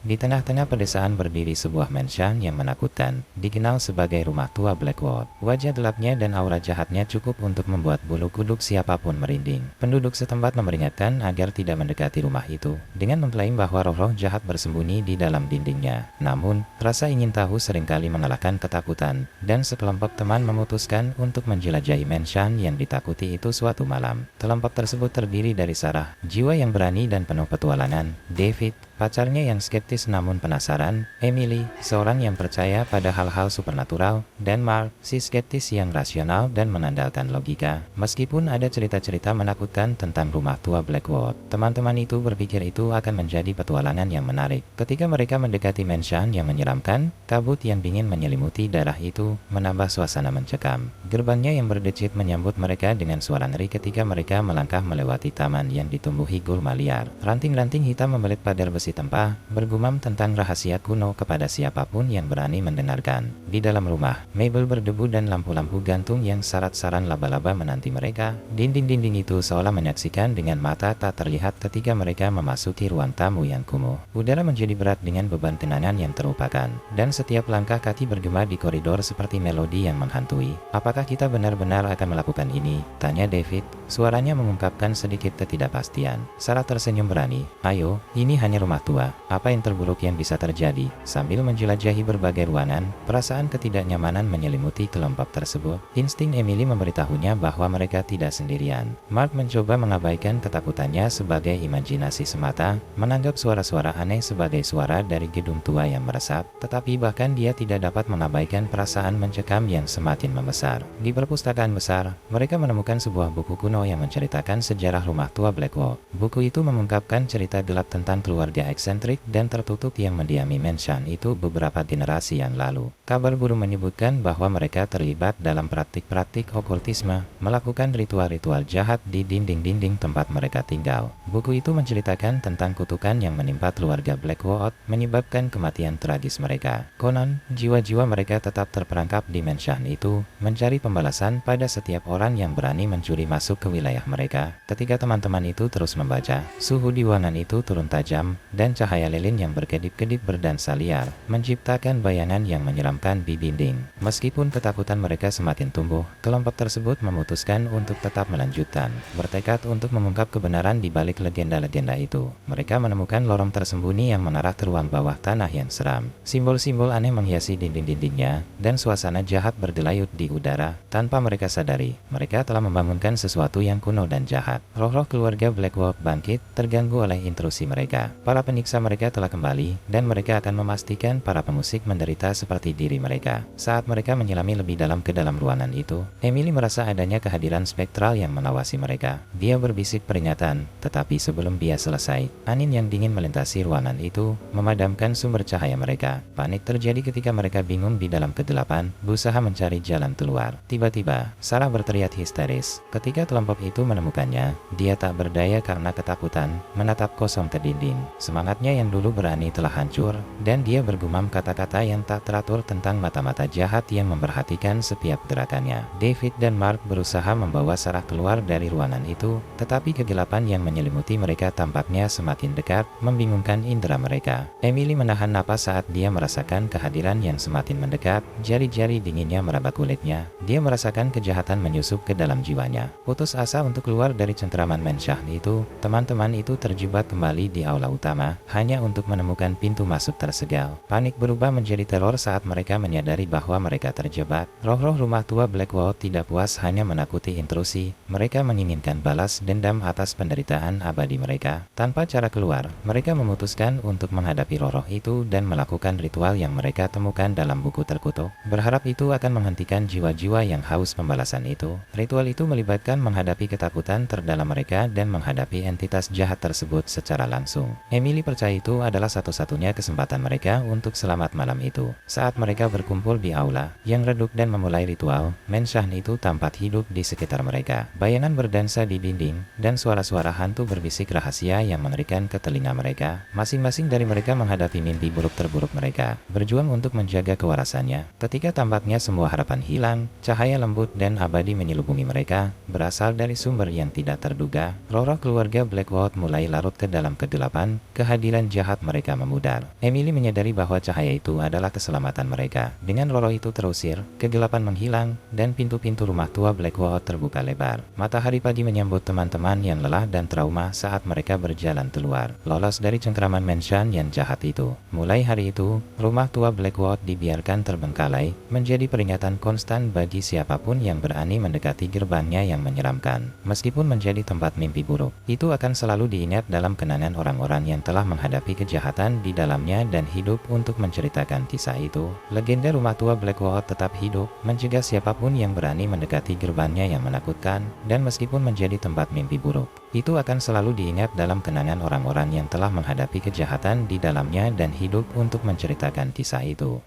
Di tengah-tengah pedesaan berdiri sebuah mansion yang menakutkan, dikenal sebagai rumah tua Blackwood. Wajah gelapnya dan aura jahatnya cukup untuk membuat bulu kuduk siapapun merinding. Penduduk setempat memperingatkan agar tidak mendekati rumah itu, dengan mengklaim bahwa roh-roh jahat bersembunyi di dalam dindingnya. Namun, rasa ingin tahu seringkali mengalahkan ketakutan, dan sekelompok teman memutuskan untuk menjelajahi mansion yang ditakuti itu suatu malam. Kelompok tersebut terdiri dari Sarah, jiwa yang berani dan penuh petualangan, David, pacarnya yang skeptis namun penasaran, Emily, seorang yang percaya pada hal-hal supernatural, dan Mark, si skeptis yang rasional dan mengandalkan logika. Meskipun ada cerita-cerita menakutkan tentang rumah tua Blackwood, teman-teman itu berpikir itu akan menjadi petualangan yang menarik. Ketika mereka mendekati mansion yang menyeramkan, kabut yang dingin menyelimuti daerah itu, menambah suasana mencekam. Gerbangnya yang berdecit menyambut mereka dengan suara ngeri ketika mereka melangkah melewati taman yang ditumbuhi gulma liar. Ranting-ranting hitam membelit pagar besi tempah, bergumam tentang rahasia kuno kepada siapapun yang berani mendengarkan. Di dalam rumah, mebel berdebu dan lampu-lampu gantung yang syarat-saran laba-laba menanti mereka. Dinding-dinding itu seolah menyaksikan dengan mata tak terlihat ketika mereka memasuki ruang tamu yang kumuh. Udara menjadi berat dengan beban kenangan yang terlupakan, dan setiap langkah kaki bergema di koridor seperti melodi yang menghantui. "Apakah kita benar-benar akan melakukan ini?" tanya David. Suaranya mengungkapkan sedikit ketidakpastian. Sarah tersenyum berani. "Ayo, ini hanya rumah tua. Apa yang terburuk yang bisa terjadi?" Sambil menjelajahi berbagai ruangan, perasaan ketidaknyamanan menyelimuti kelompok tersebut. Insting Emily memberitahunya bahwa mereka tidak sendirian. Mark mencoba mengabaikan ketakutannya sebagai imajinasi semata, menganggap suara-suara aneh sebagai suara dari gedung tua yang meresap, tetapi bahkan dia tidak dapat mengabaikan perasaan mencekam yang semakin membesar. Di perpustakaan besar, mereka menemukan sebuah buku kuno yang menceritakan sejarah rumah tua Blackwood. Buku itu mengungkapkan cerita gelap tentang keluarga eksentrik dan tertutup yang mendiami mansion itu beberapa generasi yang lalu. Kabar burung menyebutkan bahwa mereka terlibat dalam praktik-praktik okultisme, melakukan ritual-ritual jahat di dinding-dinding tempat mereka tinggal. Buku itu menceritakan tentang kutukan yang menimpa keluarga Blackwood, menyebabkan kematian tragis mereka. Konon, jiwa-jiwa mereka tetap terperangkap di mansion itu, mencari pembalasan pada setiap orang yang berani mencuri masuk ke wilayah mereka. Ketika teman-teman itu terus membaca, suhu di ruangan itu turun tajam, dan cahaya lilin yang berkedip-kedip berdansa liar, menciptakan bayangan yang menyeramkan di dinding. Meskipun ketakutan mereka semakin tumbuh, kelompok tersebut memutuskan untuk tetap melanjutkan, bertekad untuk mengungkap kebenaran di balik legenda-legenda itu. Mereka menemukan lorong tersembunyi yang mengarah ke ruang bawah tanah yang seram. Simbol-simbol aneh menghiasi dinding-dindingnya, dan suasana jahat berdelayut di udara. Tanpa mereka sadari, mereka telah membangunkan sesuatu yang kuno dan jahat. Roh-roh keluarga Blackwood bangkit, terganggu oleh intrusi mereka. Para penyiksa mereka telah kembali, dan mereka akan memastikan para pemusik menderita seperti diri mereka. Saat mereka menyelami lebih dalam ke dalam ruangan itu, Emily merasa adanya kehadiran spektral yang mengawasi mereka. Dia berbisik peringatan, tetapi sebelum dia selesai, angin yang dingin melintasi ruangan itu, memadamkan sumber cahaya mereka. Panik terjadi ketika mereka bingung di dalam kegelapan, berusaha mencari jalan keluar. Tiba-tiba, Sarah berteriak histeris. Ketika kelompok itu menemukannya, dia tak berdaya karena ketakutan, menatap kosong ke dinding. Semangatnya yang dulu berani telah hancur, dan dia bergumam kata-kata yang tak teratur tentang mata-mata jahat yang memperhatikan setiap gerakannya. David dan Mark berusaha membawa Sarah keluar dari ruangan itu, tetapi kegelapan yang menyelimuti mereka tampaknya semakin dekat, membingungkan indera mereka. Emily menahan napas saat dia merasakan kehadiran yang semakin mendekat, jari-jari dinginnya meraba kulitnya. Dia merasakan kejahatan menyusup ke dalam jiwanya. Putus asa untuk keluar dari cengkeraman mansion itu, teman-teman itu terjebak kembali di aula utama, hanya untuk menemukan pintu masuk tersegal. Panik berubah menjadi teror saat mereka menyadari bahwa mereka terjebak. Roh-roh rumah tua Blackwood tidak puas hanya menakuti intrusi, mereka menginginkan balas dendam atas penderitaan abadi mereka. Tanpa cara keluar, mereka memutuskan untuk menghadapi roh-roh itu dan melakukan ritual yang mereka temukan dalam buku terkutuk, berharap itu akan menghentikan jiwa-jiwa yang haus pembalasan itu. Ritual itu melibatkan menghadapi ketakutan terdalam mereka dan menghadapi entitas jahat tersebut secara langsung. Emily percaya itu adalah satu-satunya kesempatan mereka untuk selamat malam itu. Saat mereka berkumpul di aula yang redup dan memulai ritual, mansion itu tampak hidup di sekitar mereka. Bayangan berdansa di dinding, dan suara-suara hantu berbisik rahasia yang mengerikan ke telinga mereka. Masing-masing dari mereka menghadapi mimpi buruk terburuk mereka, berjuang untuk menjaga kewarasannya. Ketika tampaknya semua harapan hilang, cahaya lembut dan abadi menyelubungi mereka, berasal dari sumber yang tidak terduga. Roh-roh keluarga Blackwood mulai larut ke dalam kegelapan, kehadiran jahat mereka memudar. Emily menyadari bahwa cahaya itu adalah keselamatan mereka. Dengan roh itu terusir, kegelapan menghilang, dan pintu-pintu rumah tua Blackwood terbuka lebar. Matahari pagi menyambut teman-teman yang lelah dan trauma saat mereka berjalan keluar, lolos dari cengkraman mansion yang jahat itu. Mulai hari itu, rumah tua Blackwood dibiarkan terbengkalai, menjadi peringatan konstan bagi siapapun yang berani mendekati gerbangnya yang menyeramkan. Meskipun menjadi tempat mimpi buruk, itu akan selalu diingat dalam kenangan orang-orang yang telah menghadapi kejahatan di dalamnya dan hidup untuk menceritakan kisah itu. Legenda rumah tua Blackwood tetap hidup, mencegah siapapun yang berani mendekati gerbangnya yang menakutkan, dan meskipun menjadi tempat mimpi buruk, itu akan selalu diingat dalam kenangan orang-orang yang telah menghadapi kejahatan di dalamnya dan hidup untuk menceritakan kisah itu.